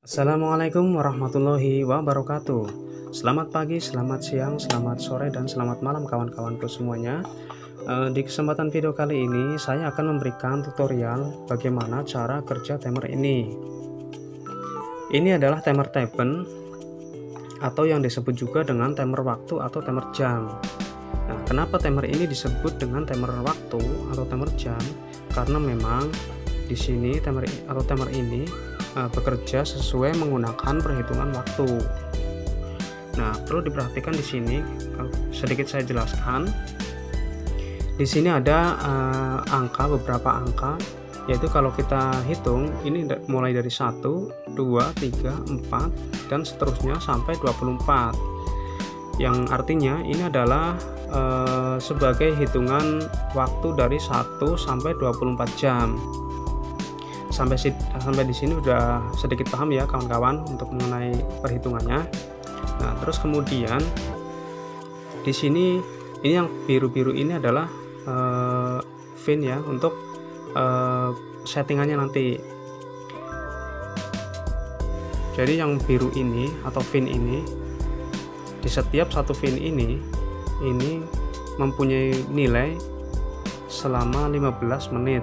Assalamualaikum warahmatullahi wabarakatuh. Selamat pagi, selamat siang, selamat sore, dan selamat malam kawan-kawanku semuanya. Di kesempatan video kali ini saya akan memberikan tutorial bagaimana cara kerja timer ini. Ini adalah timer tapen atau yang disebut juga dengan timer waktu atau timer jam. Nah, kenapa timer ini disebut dengan timer waktu atau timer jam? Karena memang di sini timer ini bekerja sesuai menggunakan perhitungan waktu. Nah, perlu diperhatikan di sini sedikit saya jelaskan. Di sini ada beberapa angka, yaitu kalau kita hitung ini mulai dari 1, 2, 3, 4 dan seterusnya sampai 24. Yang artinya ini adalah sebagai hitungan waktu dari 1 sampai 24 jam. Sampai di sini udah sedikit paham ya kawan-kawan untuk mengenai perhitungannya. Nah, terus kemudian di sini ini yang biru-biru ini adalah VIN ya untuk settingannya nanti. Jadi yang biru ini atau VIN ini, di setiap satu VIN ini mempunyai nilai selama 15 menit.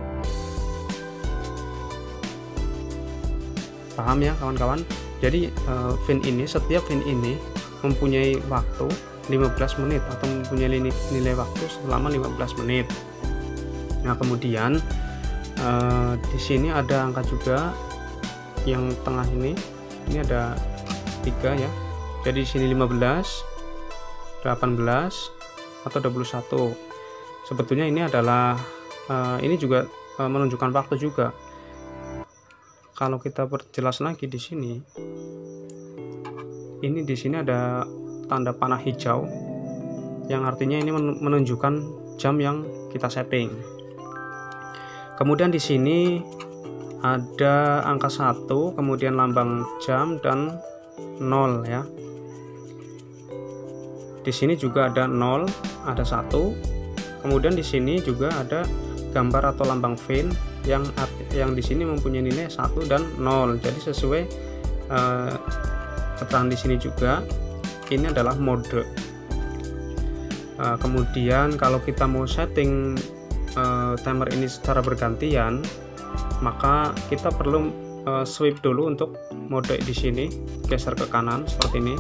Paham ya kawan-kawan? Jadi setiap VIN ini mempunyai waktu 15 menit atau mempunyai nilai waktu selama 15 menit. Nah, kemudian di sini ada angka juga yang tengah ini ada 3 ya. Jadi di sini 15, 18 atau 21. Sebetulnya ini adalah ini juga menunjukkan waktu juga. Kalau kita perjelas lagi di sini, di sini ada tanda panah hijau, yang artinya ini menunjukkan jam yang kita setting. Kemudian di sini ada angka 1, kemudian lambang jam dan 0 ya. Di sini juga ada 0, ada 1. Kemudian di sini juga ada gambar atau lambang VIN yang di sini mempunyai nilai 1 dan 0. Jadi sesuai keterangan di sini juga ini adalah mode. Kemudian kalau kita mau setting timer ini secara bergantian, maka kita perlu swipe dulu untuk mode di sini, geser ke kanan seperti ini.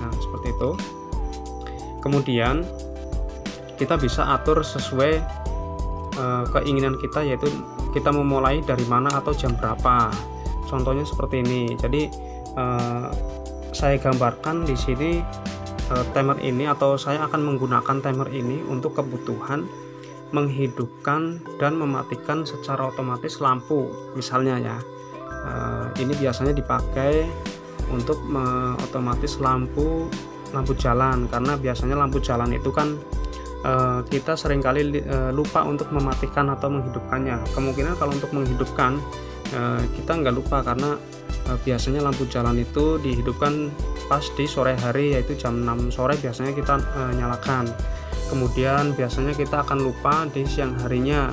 Nah, seperti itu. Kemudian kita bisa atur sesuai keinginan kita, yaitu kita memulai dari mana atau jam berapa. Contohnya seperti ini. Jadi saya gambarkan di sini timer ini, atau saya akan menggunakan timer ini untuk kebutuhan menghidupkan dan mematikan secara otomatis lampu misalnya ya. Ini biasanya dipakai untuk otomatis lampu jalan, karena biasanya lampu jalan itu kan kita seringkali lupa untuk mematikan atau menghidupkannya. Kemungkinan kalau untuk menghidupkan kita nggak lupa, karena biasanya lampu jalan itu dihidupkan pas di sore hari, yaitu jam 6 sore biasanya kita nyalakan. Kemudian biasanya kita akan lupa di siang harinya.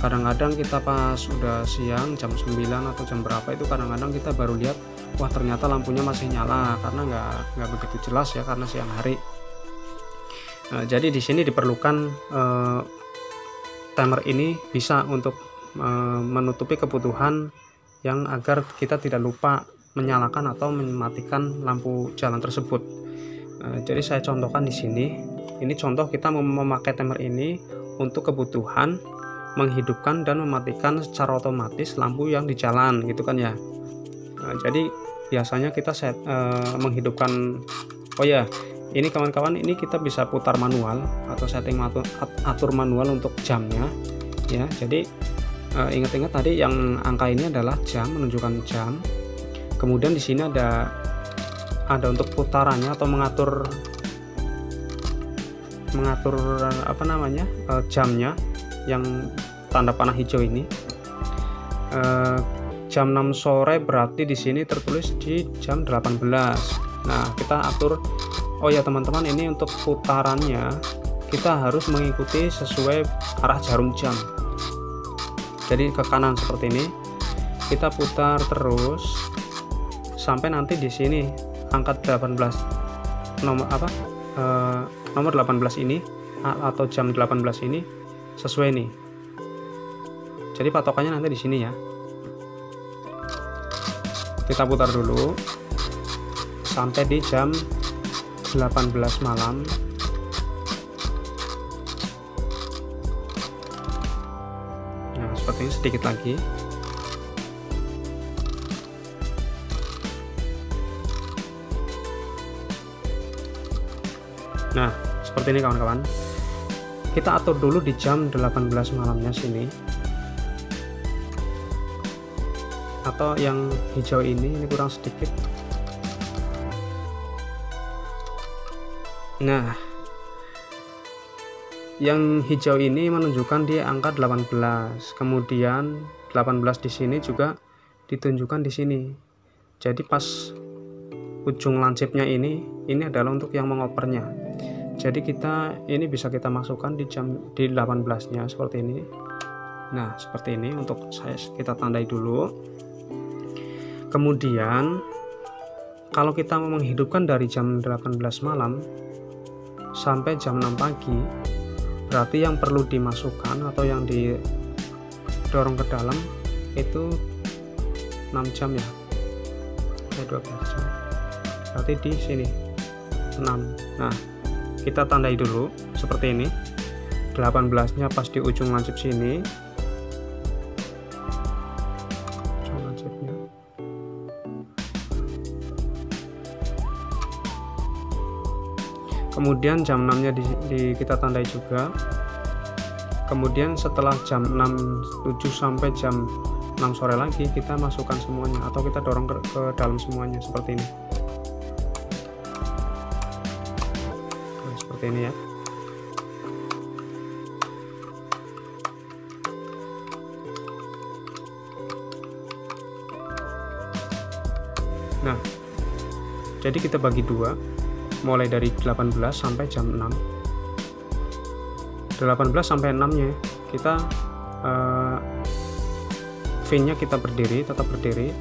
Kadang-kadang kita pas udah siang jam 9 atau jam berapa itu kadang-kadang kita baru lihat, wah ternyata lampunya masih nyala, karena nggak begitu jelas ya karena siang hari. Jadi di sini diperlukan timer ini bisa untuk menutupi kebutuhan yang agar kita tidak lupa menyalakan atau mematikan lampu jalan tersebut. Jadi saya contohkan di sini. Ini contoh kita memakai timer ini untuk kebutuhan menghidupkan dan mematikan secara otomatis lampu yang di jalan, gitu kan ya. Jadi biasanya kita menghidupkan. Oh ya. Ini kawan-kawan, ini kita bisa putar manual atau setting atur manual untuk jamnya ya. Jadi ingat-ingat tadi yang angka ini adalah jam, menunjukkan jam. Kemudian di sini ada untuk putarannya atau mengatur jamnya, yang tanda panah hijau ini. Jam 6 sore berarti di sini tertulis di jam 18. Nah, kita atur. Oh ya teman-teman, ini untuk putarannya kita harus mengikuti sesuai arah jarum jam. Jadi ke kanan seperti ini, kita putar terus sampai nanti di sini angka 18 nomor nomor 18 ini atau jam 18 ini sesuai nih. Jadi patokannya nanti di sini ya. Kita putar dulu sampai di jam 18 malam. Nah, seperti ini, sedikit lagi. Nah, seperti ini kawan-kawan. Kita atur dulu di jam 18 malamnya sini. Atau yang hijau ini kurang sedikit. Nah, yang hijau ini menunjukkan di angka 18. Kemudian 18 di sini juga ditunjukkan di sini. Jadi pas ujung lancipnya ini adalah untuk yang mengopernya. Jadi ini bisa kita masukkan di 18-nya seperti ini. Nah, seperti ini untuk kita tandai dulu. Kemudian kalau kita mau menghidupkan dari jam 18 malam sampai jam 6 pagi, berarti yang perlu dimasukkan atau yang didorong ke dalam itu 6 jam ya. 12 jam. Berarti di sini 6. Nah, kita tandai dulu seperti ini. 18-nya pas di ujung lancip sini. Ujung lancipnya. Kemudian jam 6-nya kita tandai juga. Kemudian setelah jam 7 sampai jam 6 sore lagi kita masukkan semuanya atau kita dorong ke dalam semuanya seperti ini. Nah, seperti ini ya. Nah, jadi kita bagi dua, mulai dari 18 sampai jam 6. 18 sampai 6-nya kita V-nya kita tetap berdiri.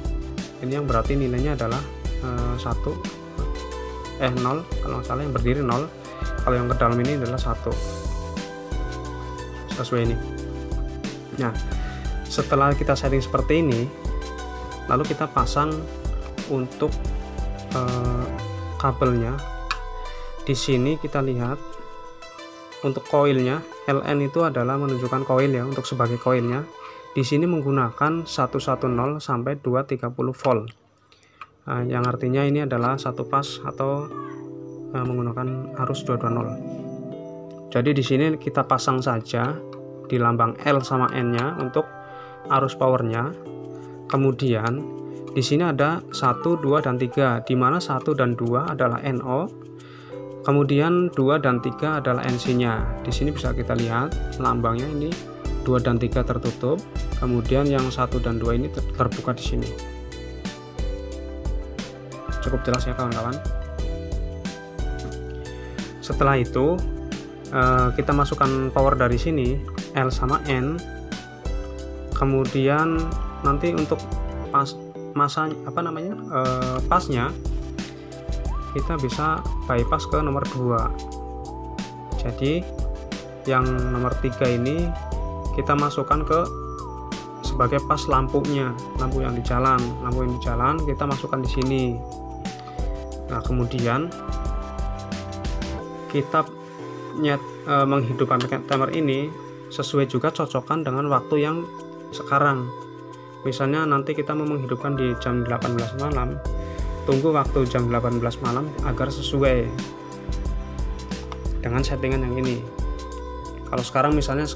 Ini yang berarti nilainya adalah 0 kalau nggak salah, yang berdiri 0, kalau yang ke dalam ini adalah 1, sesuai ini. Nah, setelah kita setting seperti ini, lalu kita pasang untuk kabelnya. Di sini kita lihat untuk koilnya, LN itu adalah menunjukkan koil ya, untuk sebagai koilnya. Di sini menggunakan 110 sampai 230 volt. Nah, yang artinya ini adalah satu pas atau menggunakan arus 220. Jadi di sini kita pasang saja di lambang L sama N-nya untuk arus powernya. Kemudian di sini ada 1, 2 dan 3, di mana 1 dan 2 adalah NO. Kemudian 2 dan 3 adalah NC-nya. Di sini bisa kita lihat lambangnya, ini 2 dan 3 tertutup, kemudian yang 1 dan 2 ini terbuka di sini. Cukup jelas ya kawan-kawan. Setelah itu kita masukkan power dari sini L sama N. Kemudian nanti untuk pasnya kita bisa bypass ke nomor 2. Jadi yang nomor 3 ini kita masukkan ke sebagai pas lampunya, lampu yang di jalan kita masukkan di sini. Nah, kemudian kita menghidupkan timer ini sesuai juga cocokkan dengan waktu yang sekarang. Misalnya nanti kita mau menghidupkan di jam 18 malam, tunggu waktu jam 18 malam agar sesuai dengan settingan yang ini. Kalau sekarang misalnya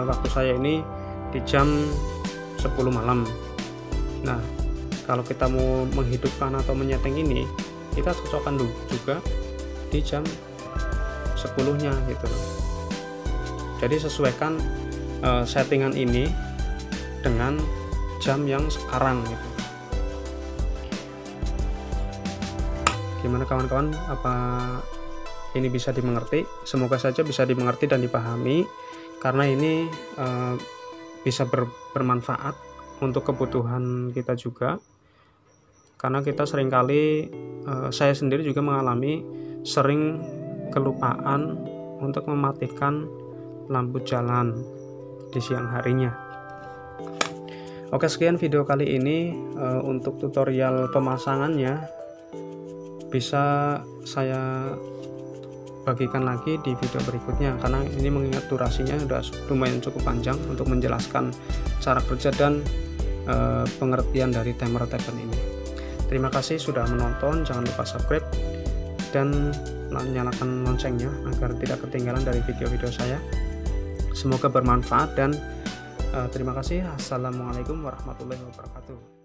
waktu saya ini di jam 10 malam. Nah, kalau kita mau menghidupkan atau menyeting ini, kita cocokkan dulu juga di jam 10-nya gitu. Jadi sesuaikan settingan ini dengan jam yang sekarang gitu. Gimana kawan-kawan, apa ini bisa dimengerti? Semoga saja bisa dimengerti dan dipahami, karena ini bisa bermanfaat untuk kebutuhan kita juga. karena kita seringkali, saya sendiri juga mengalami sering kelupaan untuk mematikan lampu jalan di siang harinya. Oke, sekian video kali ini. Untuk tutorial pemasangannya bisa saya bagikan lagi di video berikutnya, karena ini mengingat durasinya sudah lumayan cukup panjang untuk menjelaskan cara kerja dan pengertian dari timer tap-on ini. Terima kasih sudah menonton, jangan lupa subscribe dan nyalakan loncengnya agar tidak ketinggalan dari video-video saya. Semoga bermanfaat dan terima kasih. Assalamualaikum warahmatullahi wabarakatuh.